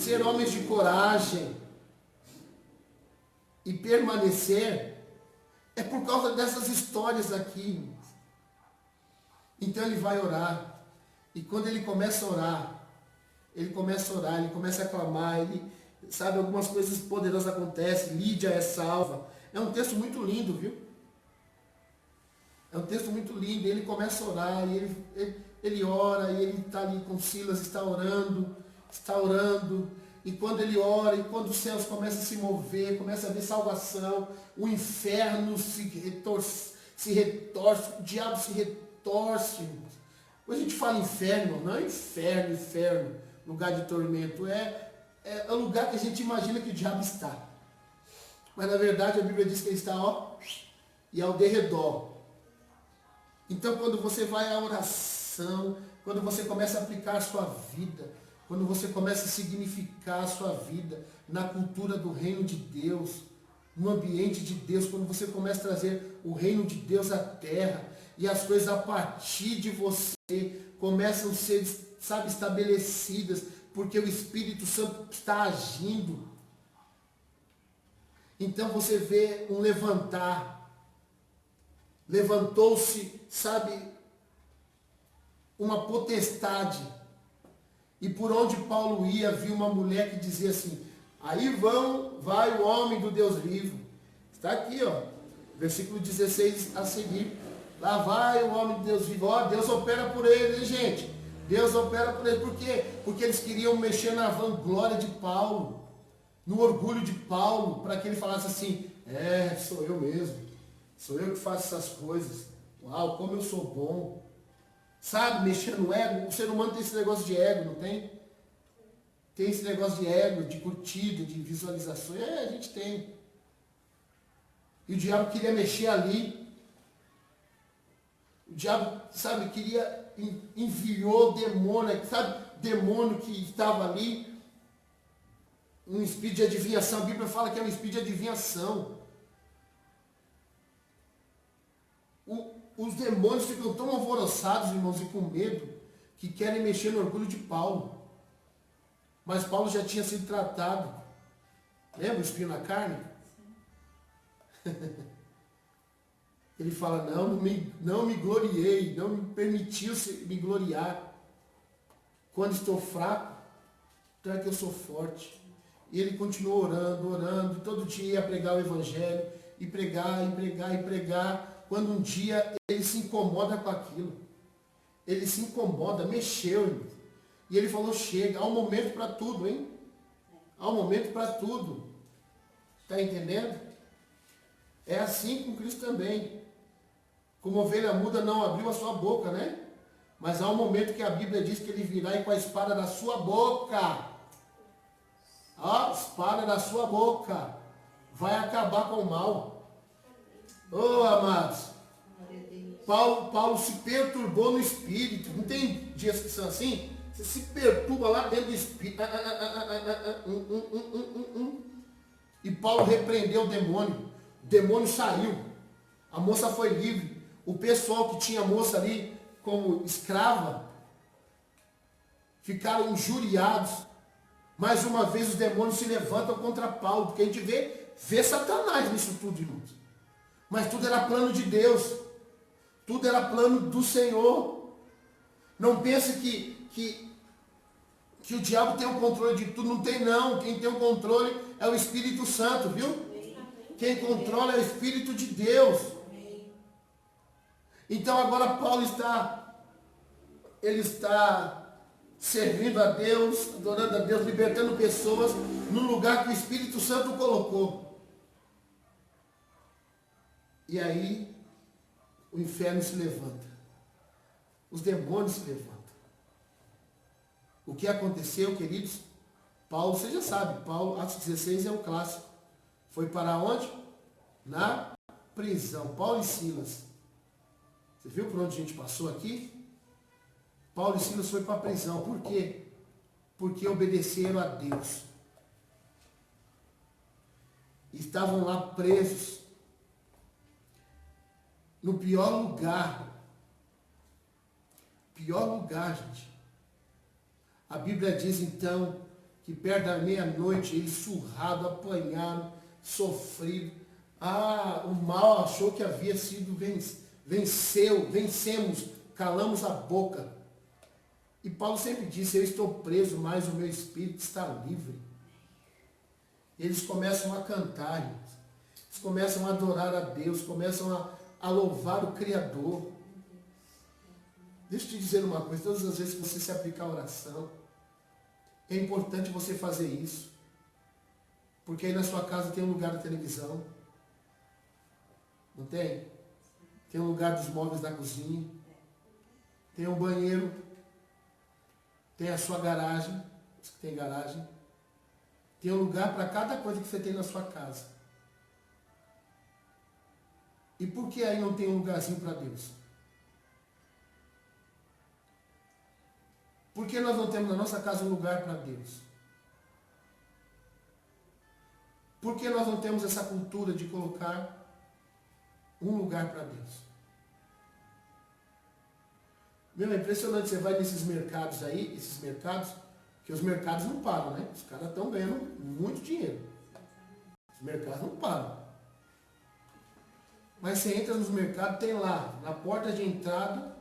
A: ser homens de coragem e permanecer, é por causa dessas histórias aqui. Então ele vai orar. E quando ele começa a orar, ele começa a clamar, ele sabe, algumas coisas poderosas acontecem. Lídia é salva, É um texto muito lindo, viu? É um texto muito lindo. Ele começa a orar, e ele ora, e ele está ali com Silas, está orando. E quando ele ora, e quando os céus começam a se mover, começa a haver salvação, o inferno se retorce, o diabo se retorce. Quando a gente fala inferno, não é inferno, lugar de tormento, é o lugar que a gente imagina que o diabo está. Mas na verdade a Bíblia diz que ele está, e ao derredor. Então quando você vai à oração, quando você começa a aplicar a sua vida, quando você começa a significar a sua vida na cultura do reino de Deus, no ambiente de Deus, quando você começa a trazer o reino de Deus à terra, e as coisas a partir de você começam a ser, estabelecidas, porque o Espírito Santo está agindo. Então você vê um levantar. Levantou-se, uma potestade. E por onde Paulo ia, viu uma mulher que dizia assim, aí vai o homem do Deus vivo. Está aqui, versículo 16 a seguir. Lá vai o homem de Deus vivo. Deus opera por ele, hein, gente? Deus opera por ele. Por quê? Porque eles queriam mexer na vanglória de Paulo, no orgulho de Paulo, para que ele falasse assim, sou eu mesmo. Sou eu que faço essas coisas. Uau, como eu sou bom. Mexer no ego. O ser humano tem esse negócio de ego, não tem? Tem esse negócio de ego, de curtida, de visualizações. A gente tem. E o diabo queria mexer ali. O diabo, enviou demônio, demônio que estava ali, um espírito de adivinhação. A Bíblia fala que é um espírito de adivinhação. Os demônios ficam tão alvoroçados, irmãos, e com medo, que querem mexer no orgulho de Paulo. Mas Paulo já tinha sido tratado. Lembra o espinho na carne? Ele fala, não me gloriei, não me permitiu me gloriar. Quando estou fraco, então é que eu sou forte. E ele continuou orando, todo dia ia pregar o Evangelho, e pregar. Quando um dia ele se incomoda com aquilo. Ele se incomoda, mexeu, irmão. E ele falou, chega, há um momento para tudo, hein? Há um momento para tudo. Está entendendo? É assim com Cristo também. Como ovelha muda não abriu a sua boca, né? Mas há um momento que a Bíblia diz que ele virá e com a espada da sua boca. A espada da sua boca. Vai acabar com o mal. Amados. Paulo se perturbou no espírito. Não tem dias que são assim? Você se perturba lá dentro do espírito. E Paulo repreendeu o demônio. O demônio saiu. A moça foi livre. O pessoal que tinha a moça ali como escrava ficaram injuriados. Mais uma vez os demônios se levantam contra Paulo, porque a gente vê Satanás nisso tudo, irmãos. Mas tudo era plano de Deus. Tudo era plano do Senhor. Não pense que o diabo tem o controle de tudo. Não tem, não. Quem tem o controle é o Espírito Santo, viu? Quem controla é o Espírito de Deus. Então agora Paulo está servindo a Deus, adorando a Deus, libertando pessoas no lugar que o Espírito Santo colocou. E aí o inferno se levanta. Os demônios se levantam. O que aconteceu, queridos? Paulo, você já sabe, Paulo, Atos 16 é um clássico. Foi para onde? Na prisão. Paulo e Silas. Você viu por onde a gente passou aqui? Paulo e Silas foi para a prisão. Por quê? Porque obedeceram a Deus. Estavam lá presos. No pior lugar. Pior lugar, gente. A Bíblia diz então que perto da meia-noite eles surraram, apanharam, sofrido. O mal achou que havia sido vencemos, calamos a boca. E Paulo sempre disse, eu estou preso, mas o meu espírito está livre. Eles começam a cantar, irmãos. Eles começam a adorar a Deus, começam a louvar o Criador. Deixa eu te dizer uma coisa, todas as vezes que você se aplicar a oração, é importante você fazer isso. Porque aí na sua casa tem um lugar da televisão. Não tem? Tem um lugar dos móveis da cozinha. Tem um banheiro. Tem a sua garagem. Diz que tem garagem. Tem um lugar para cada coisa que você tem na sua casa. E por que aí não tem um lugarzinho para Deus? Por que nós não temos na nossa casa um lugar para Deus? Por que nós não temos essa cultura de colocar um lugar para Deus? Meu, é impressionante, você vai nesses mercados aí, que os mercados não param, né? Os caras estão ganhando muito dinheiro. Os mercados não param. Mas você entra nos mercados, tem lá, na porta de entrada,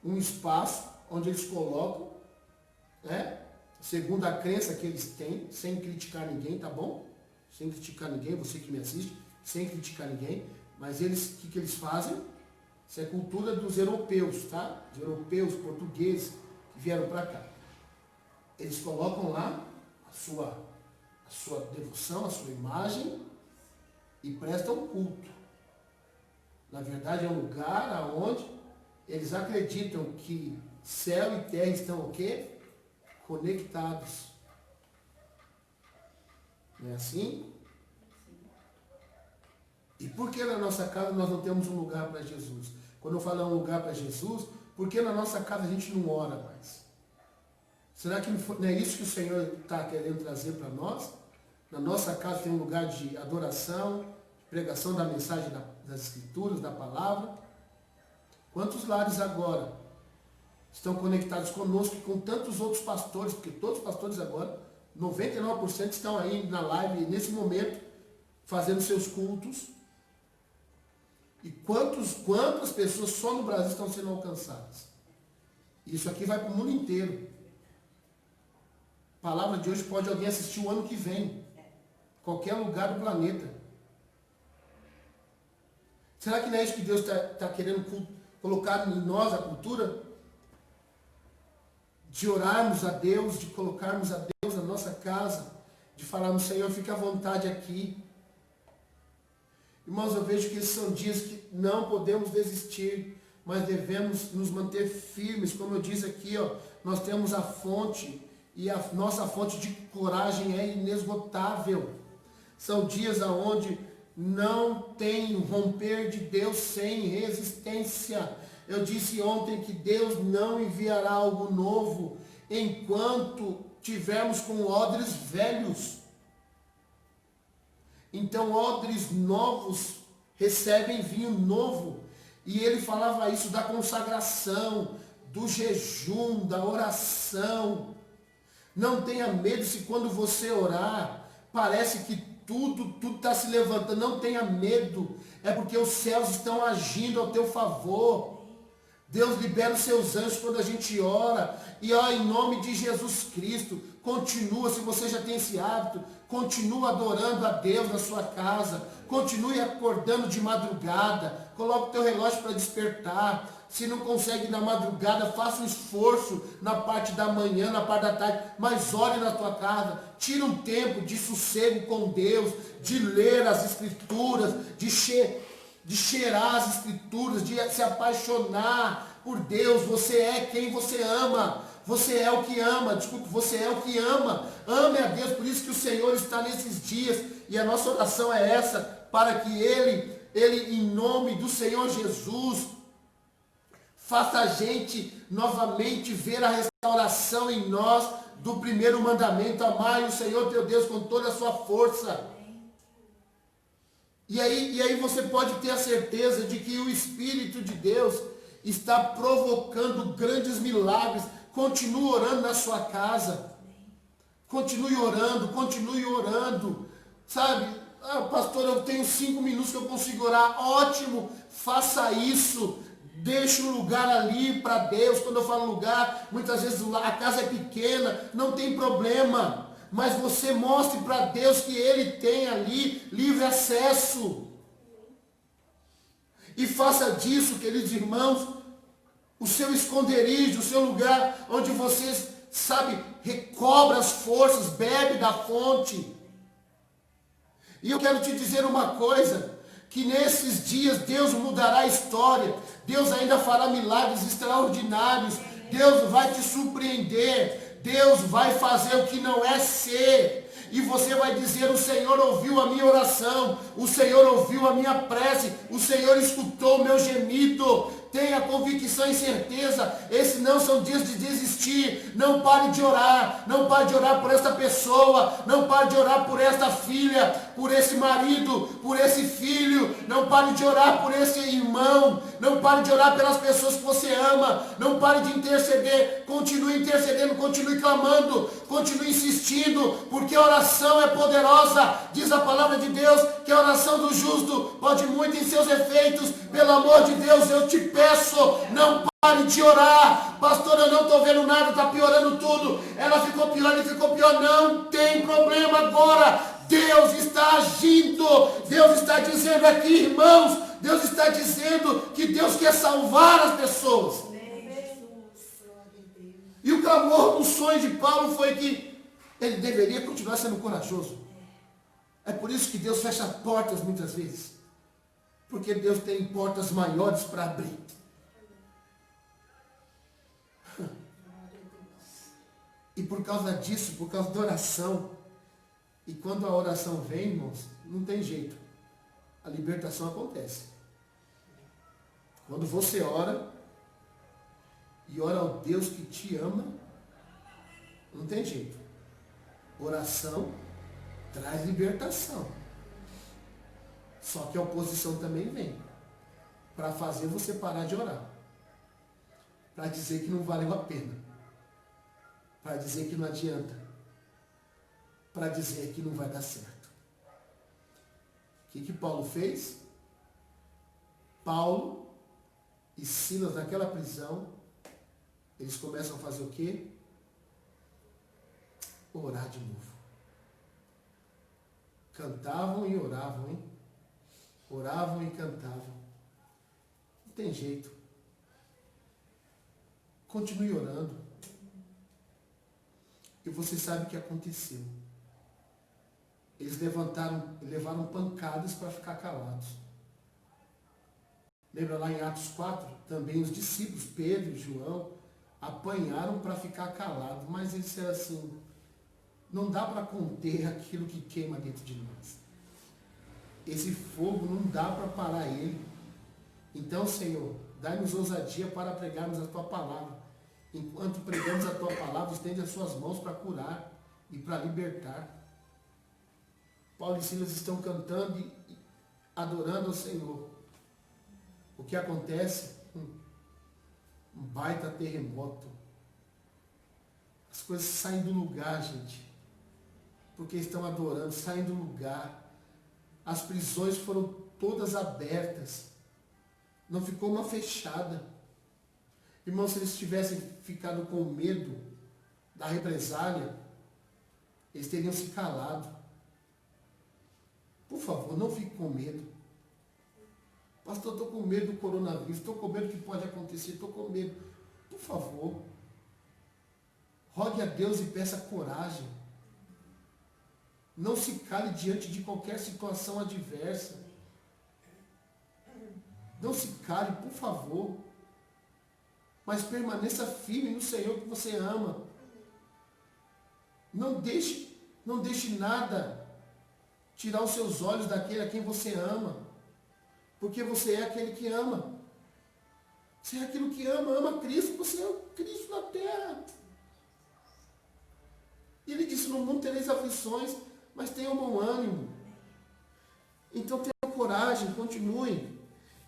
A: um espaço onde eles colocam, né? Segundo a crença que eles têm, sem criticar ninguém, tá bom? Sem criticar ninguém, você que me assiste, sem criticar ninguém, mas eles, o que eles fazem? Isso é cultura dos europeus, tá? Os europeus, portugueses, que vieram para cá. Eles colocam lá a sua devoção, a sua imagem e prestam culto. Na verdade, é um lugar onde eles acreditam que céu e terra estão o quê? Conectados. Não é assim? E por que na nossa casa nós não temos um lugar para Jesus? Quando eu falo um lugar para Jesus, por que na nossa casa a gente não ora mais? Será que não é isso que o Senhor está querendo trazer para nós? Na nossa casa tem um lugar de adoração, pregação da mensagem das Escrituras, da palavra. Quantos lares agora estão conectados conosco e com tantos outros pastores, porque todos os pastores agora, 99% estão aí na live, nesse momento, fazendo seus cultos. E quantas pessoas só no Brasil estão sendo alcançadas? Isso aqui vai para o mundo inteiro. A palavra de hoje pode alguém assistir o ano que vem. Qualquer lugar do planeta. Será que não é isso que Deus está querendo colocar em nós, a cultura? De orarmos a Deus, de colocarmos a Deus na nossa casa, de falarmos, Senhor, fica à vontade aqui. Irmãos, eu vejo que esses são dias que não podemos desistir, mas devemos nos manter firmes. Como eu disse aqui, ó, nós temos a fonte, e a nossa fonte de coragem é inesgotável. São dias onde não tem romper de Deus sem resistência. Eu disse ontem que Deus não enviará algo novo enquanto tivermos com odres velhos. Então odres novos recebem vinho novo. E ele falava isso da consagração, do jejum, da oração. Não tenha medo se quando você orar, parece que tudo está se levantando. Não tenha medo. É porque os céus estão agindo ao teu favor. Deus libera os seus anjos quando a gente ora. E ó, em nome de Jesus Cristo, continua, se você já tem esse hábito, continua adorando a Deus na sua casa. Continue acordando de madrugada. Coloque o teu relógio para despertar. Se não consegue na madrugada, faça um esforço na parte da manhã, na parte da tarde, mas ore na tua casa. Tira um tempo de sossego com Deus, de ler as Escrituras, de cheirar as Escrituras, de se apaixonar por Deus. Você é quem você ama. Você é o que ama. Desculpe, você é o que ama. Ame a Deus. Por isso que o Senhor está nesses dias. E a nossa oração é essa, para que Ele em nome do Senhor Jesus, faça a gente novamente ver a restauração em nós do primeiro mandamento. Amai o Senhor teu Deus com toda a sua força. E aí você pode ter a certeza de que o Espírito de Deus está provocando grandes milagres. Continue orando na sua casa. Continue orando. Sabe? Ah, pastor, eu tenho 5 minutos que eu consigo orar. Ótimo, faça isso. Deixa um lugar ali para Deus. Quando eu falo lugar, muitas vezes a casa é pequena, não tem problema. mas você mostre para Deus que Ele tem ali livre acesso. E faça disso, queridos irmãos, o seu esconderijo, o seu lugar onde você, sabe, recobra as forças, bebe da fonte. E eu quero te dizer uma coisa, que nesses dias Deus mudará a história, Deus ainda fará milagres extraordinários, Deus vai te surpreender, Deus vai fazer o que não é ser. E você vai dizer, o Senhor ouviu a minha oração, o Senhor ouviu a minha prece, o Senhor escutou o meu gemido. Tenha convicção e certeza, esses não são dias de desistir. Não pare de orar, não pare de orar por esta pessoa, não pare de orar por esta filha, por esse marido, por esse filho, não pare de orar por esse irmão, não pare de orar pelas pessoas que você ama, não pare de interceder, continue intercedendo, continue clamando, continue insistindo, porque a oração é poderosa. Diz a palavra de Deus que a oração do justo pode muito em seus efeitos. Pelo amor de Deus, eu te peço, não pare de orar. Pastor, eu não estou vendo nada, está piorando tudo. Ela ficou pior, ele ficou pior. Não tem problema agora. Deus está agindo. Deus está dizendo aqui, irmãos, Deus está dizendo que Deus quer salvar as pessoas. E o clamor do sonho de Paulo foi que ele deveria continuar sendo corajoso. É por isso que Deus fecha portas muitas vezes. Porque Deus tem portas maiores para abrir. E por causa disso, por causa da oração, e quando a oração vem, irmãos, não tem jeito. A libertação acontece. Quando você ora, e ora ao Deus que te ama, não tem jeito. Oração traz libertação. Só que a oposição também vem para fazer você parar de orar. Para dizer que não valeu a pena. Para dizer que não adianta. Para dizer que não vai dar certo. O que Paulo fez? Paulo e Silas naquela prisão, eles começam a fazer o quê? Orar de novo. Cantavam e oravam, hein? Oravam e cantavam. Não tem jeito. Continue orando. E você sabe o que aconteceu. Eles levaram pancadas para ficar calados. Lembra lá em Atos 4? Também os discípulos, Pedro e João, apanharam para ficar calados. Mas eles disseram assim, não dá para conter aquilo que queima dentro de nós. Esse fogo não dá para parar ele. Então, Senhor, dai-nos ousadia para pregarmos a Tua palavra. Enquanto pregamos a Tua palavra, estende as Suas mãos para curar e para libertar. Paulo e Silas estão cantando e adorando o Senhor. O que acontece? Um baita terremoto. As coisas saem do lugar, gente. Porque estão adorando, saem do lugar. As prisões foram todas abertas. Não ficou uma fechada. Irmãos, se eles tivessem ficado com medo da represália, eles teriam se calado. Por favor, não fique com medo. Pastor, estou com medo do coronavírus, estou com medo do que pode acontecer, estou com medo. Por favor, rogue a Deus e peça coragem. Não se cale diante de qualquer situação adversa. Não se cale, por favor. Mas permaneça firme no Senhor que você ama. Não deixe nada tirar os seus olhos daquele a quem você ama. Porque você é aquele que ama. Você é aquilo que ama Cristo, você é o Cristo na terra. Ele disse, no mundo tereis aflições, mas tenham bom ânimo. Então tenham coragem, continue.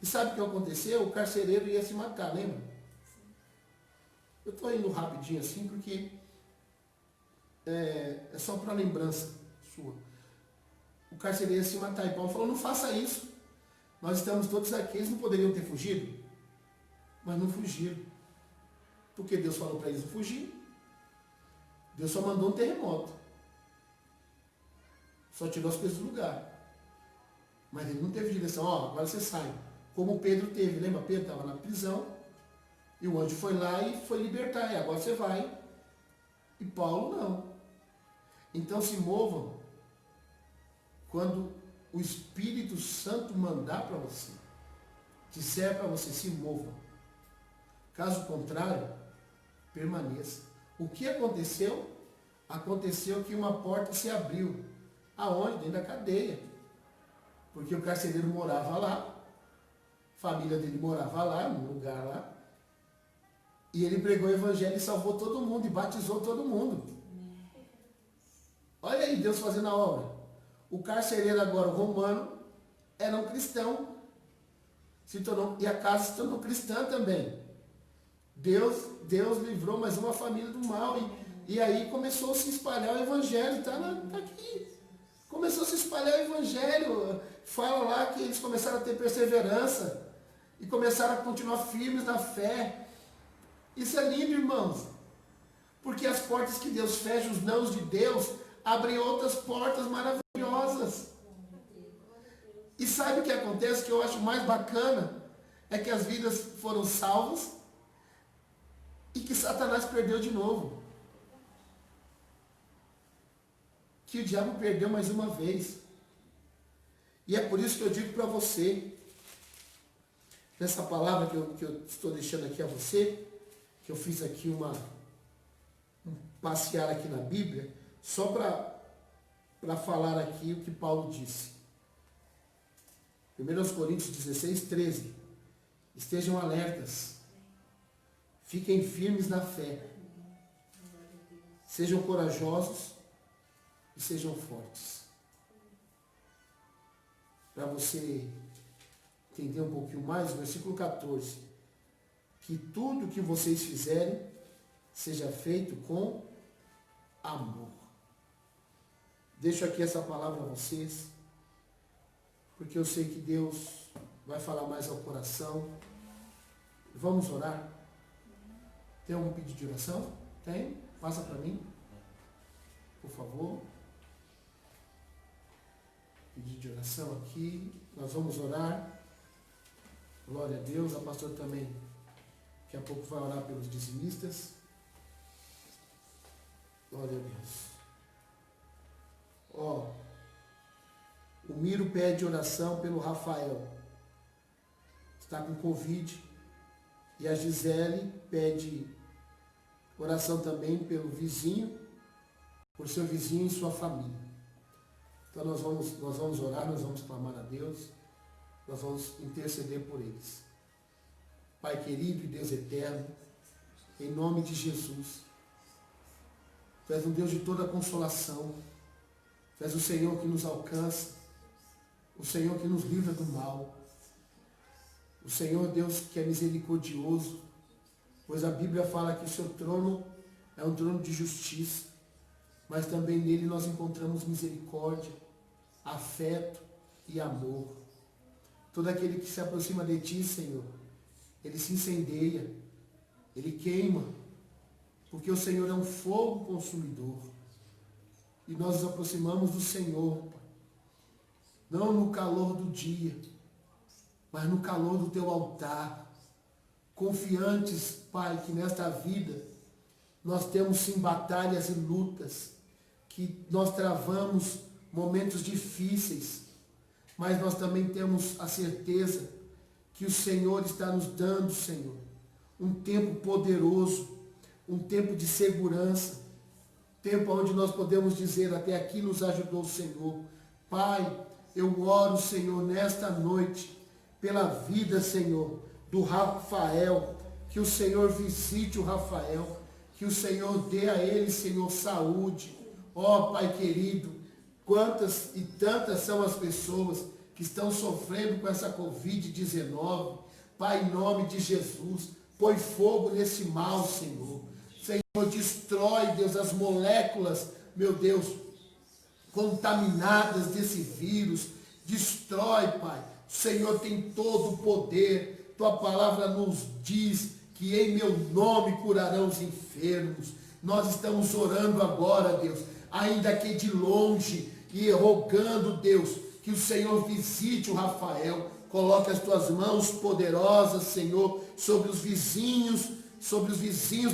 A: E sabe o que aconteceu? O carcereiro ia se matar, lembra? Eu estou indo rapidinho assim, porque é só para lembrança sua. O carcereiro ia se matar. E Paulo falou, não faça isso. Nós estamos todos aqui, eles não poderiam ter fugido. Mas não fugiram. Porque Deus falou para eles não fugir. Deus só mandou um terremoto. Só tirou as coisas do lugar. Mas ele não teve direção. Ó, agora você sai. Como Pedro teve. Lembra? Pedro estava na prisão. E o anjo foi lá e foi libertar. E agora você vai. E Paulo não. Então se movam quando o Espírito Santo mandar para você. Disser para você, se mova. Caso contrário, permaneça. O que aconteceu? Aconteceu que uma porta se abriu. Aonde? Dentro da cadeia. Porque o carcereiro morava lá, a família dele morava lá, num lugar lá, e ele pregou o evangelho e salvou todo mundo, e batizou todo mundo. Olha aí Deus fazendo a obra. O carcereiro agora, o romano, era um cristão, se tornou, e a casa se tornou cristã também. Deus livrou mais uma família do mal, e aí começou a se espalhar o evangelho, tá aqui. Começou a se espalhar o evangelho. Fala lá que eles começaram a ter perseverança e começaram a continuar firmes na fé. Isso é lindo, irmãos. Porque as portas que Deus fecha, os nãos de Deus, abrem outras portas maravilhosas. E sabe o que acontece, que eu acho mais bacana? É que as vidas foram salvas e que Satanás perdeu de novo. Que o diabo perdeu mais uma vez. E é por isso que eu digo para você, nessa palavra que eu estou deixando aqui a você, que eu fiz aqui um passear aqui na Bíblia, só para falar aqui o que Paulo disse. 1 Coríntios 16, 13. Estejam alertas. Fiquem firmes na fé. Sejam corajosos e sejam fortes. Para você entender um pouquinho mais, versículo 14. Que tudo que vocês fizerem seja feito com amor. Deixo aqui essa palavra a vocês, porque eu sei que Deus vai falar mais ao coração. Vamos orar? Tem algum pedido de oração? Tem? Passa para mim, por favor. Pedido de oração aqui. Nós vamos orar. Glória a Deus. A pastora também daqui a pouco vai orar pelos dizimistas. Glória a Deus. Ó, o Miro pede oração pelo Rafael. Está com Covid. E a Gisele pede oração também pelo vizinho, por seu vizinho e sua família. Então nós vamos orar, nós vamos clamar a Deus, nós vamos interceder por eles. Pai querido e Deus eterno, em nome de Jesus, Tu és um Deus de toda consolação, Tu és o Senhor que nos alcança, o Senhor que nos livra do mal, o Senhor Deus que é misericordioso, pois a Bíblia fala que o seu trono é um trono de justiça, mas também nele nós encontramos misericórdia, afeto e amor. Todo aquele que se aproxima de Ti, Senhor, ele se incendeia, ele queima, porque o Senhor é um fogo consumidor. E nós nos aproximamos do Senhor, Pai, não no calor do dia, mas no calor do Teu altar, confiantes, Pai, que nesta vida nós temos sim batalhas e lutas, que nós travamos momentos difíceis, mas nós também temos a certeza que o Senhor está nos dando, Senhor, um tempo poderoso, um tempo de segurança, tempo onde nós podemos dizer, até aqui nos ajudou o Senhor. Pai, eu oro, Senhor, nesta noite, pela vida, Senhor, do Rafael, que o Senhor visite o Rafael, que o Senhor dê a ele, Senhor, saúde. Ó, Pai querido, quantas e tantas são as pessoas que estão sofrendo com essa Covid-19. Pai, em nome de Jesus, põe fogo nesse mal, Senhor. Senhor, destrói, Deus, as moléculas, meu Deus, contaminadas desse vírus. Destrói, Pai. O Senhor tem todo o poder. Tua palavra nos diz que em meu nome curarão os enfermos. Nós estamos orando agora, Deus, ainda que de longe, e rogando, Deus, que o Senhor visite o Rafael. Coloque as tuas mãos poderosas, Senhor, sobre os vizinhos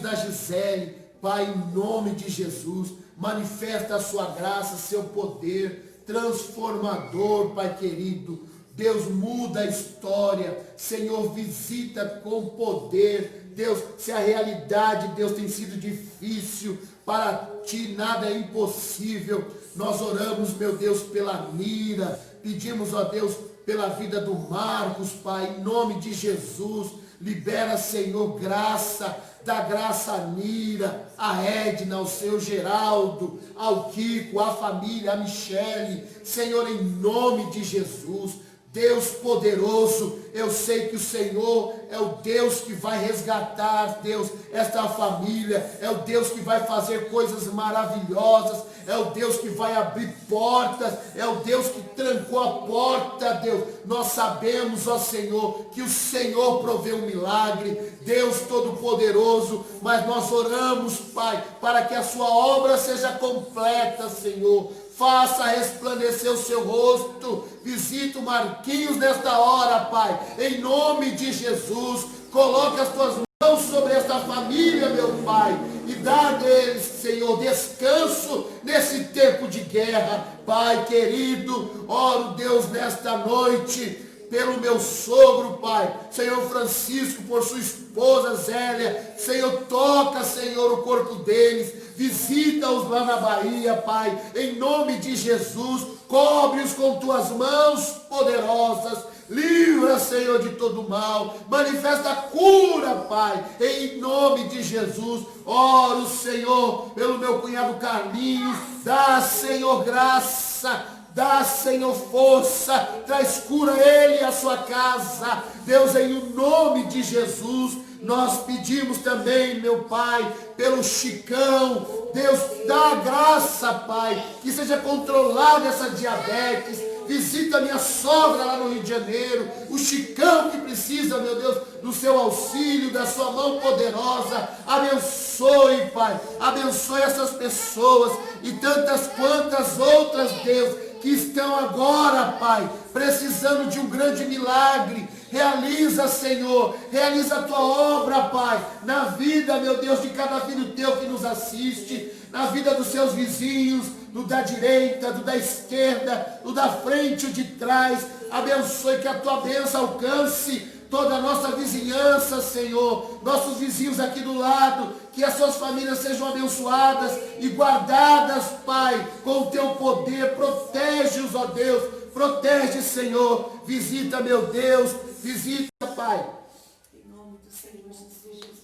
A: da Gisele. Pai, em nome de Jesus, manifesta a sua graça, seu poder transformador, Pai querido. Deus, muda a história. Senhor, visita com poder. Deus, se a realidade, Deus, tem sido difícil, para ti nada é impossível. Nós oramos, meu Deus, pela Nira. Pedimos, ó Deus, pela vida do Marcos, Pai, em nome de Jesus. Libera, Senhor, graça. Dá graça a Nira, a Edna, ao seu Geraldo, ao Kiko, à família, a Michele. Senhor, em nome de Jesus. Deus poderoso, eu sei que o Senhor é o Deus que vai resgatar, Deus, esta família, é o Deus que vai fazer coisas maravilhosas, é o Deus que vai abrir portas, é o Deus que trancou a porta, Deus. Nós sabemos, ó Senhor, que o Senhor provê um milagre, Deus Todo-Poderoso, mas nós oramos, Pai, para que a sua obra seja completa, Senhor. Faça resplandecer o seu rosto. Visita o Marquinhos nesta hora, Pai. Em nome de Jesus. Coloque as tuas mãos sobre esta família, meu Pai. E dá a eles, Senhor, descanso nesse tempo de guerra. Pai querido, oro, Deus, nesta noite pelo meu sogro, Pai, Senhor Francisco, por sua esposa Zélia, Senhor, toca, Senhor, o corpo deles, visita-os lá na Bahia, Pai, em nome de Jesus, cobre-os com tuas mãos poderosas, livra, Senhor, de todo mal, manifesta a cura, Pai, em nome de Jesus. Oro, Senhor, pelo meu cunhado Carlinhos, dá, Senhor, graça. Dá, Senhor, força, traz cura a ele e a sua casa. Deus, em o nome de Jesus, nós pedimos também, meu Pai, pelo Chicão. Deus, dá graça, Pai, que seja controlada essa diabetes. Visita minha sogra lá no Rio de Janeiro, o Chicão que precisa, meu Deus, do seu auxílio, da sua mão poderosa. Abençoe, Pai, abençoe essas pessoas e tantas quantas outras, Deus, que estão agora, Pai, precisando de um grande milagre. Realiza, Senhor, realiza a tua obra, Pai, na vida, meu Deus, de cada filho teu que nos assiste, na vida dos seus vizinhos, do da direita, do da esquerda, do da frente, o de trás. Abençoe, que a tua bênção alcance toda a nossa vizinhança, Senhor, nossos vizinhos aqui do lado, que as suas famílias sejam abençoadas e guardadas, Pai, com o teu poder. Protege-os, ó Deus, protege, Senhor, visita, meu Deus, visita, Pai,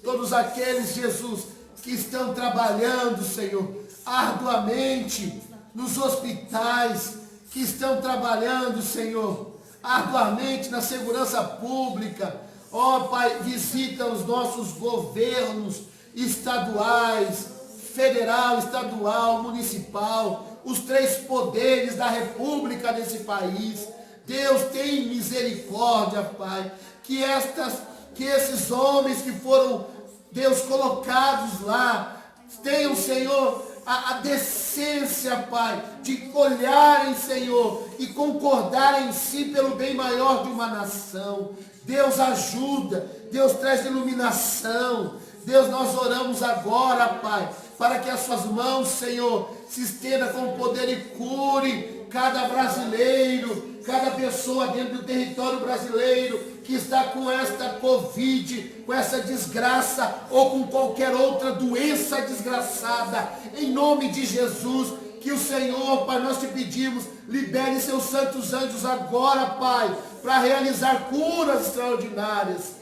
A: todos aqueles, Jesus, que estão trabalhando, Senhor, arduamente nos hospitais, que estão trabalhando, Senhor, arduamente na segurança pública. Ó Pai, visita os nossos governos estaduais, federal, estadual, municipal, os três poderes da república desse país. Deus, tem misericórdia, Pai, que esses homens que foram, Deus, colocados lá, tenham, Senhor, a decência, Pai, de olharem, Senhor, e concordarem em si pelo bem maior de uma nação. Deus, ajuda, Deus, traz iluminação. Deus, nós oramos agora, Pai, para que as suas mãos, Senhor, se estenda com poder e cure cada brasileiro, cada pessoa dentro do território brasileiro que está com esta Covid, com essa desgraça ou com qualquer outra doença desgraçada. Em nome de Jesus, que o Senhor, Pai, nós te pedimos, libere seus santos anjos agora, Pai, para realizar curas extraordinárias.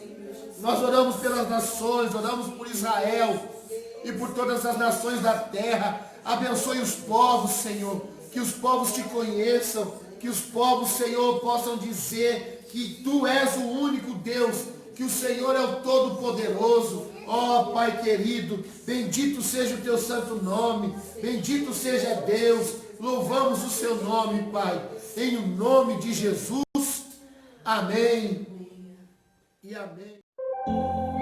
A: Nós oramos pelas nações, oramos por Israel e por todas as nações da terra. Abençoe os povos, Senhor, que os povos te conheçam, que os povos, Senhor, possam dizer que tu és o único Deus, que o Senhor é o Todo-Poderoso. Ó Pai querido, bendito seja o teu santo nome, bendito seja Deus, louvamos o seu nome, Pai, em o nome de Jesus. Amém e amém.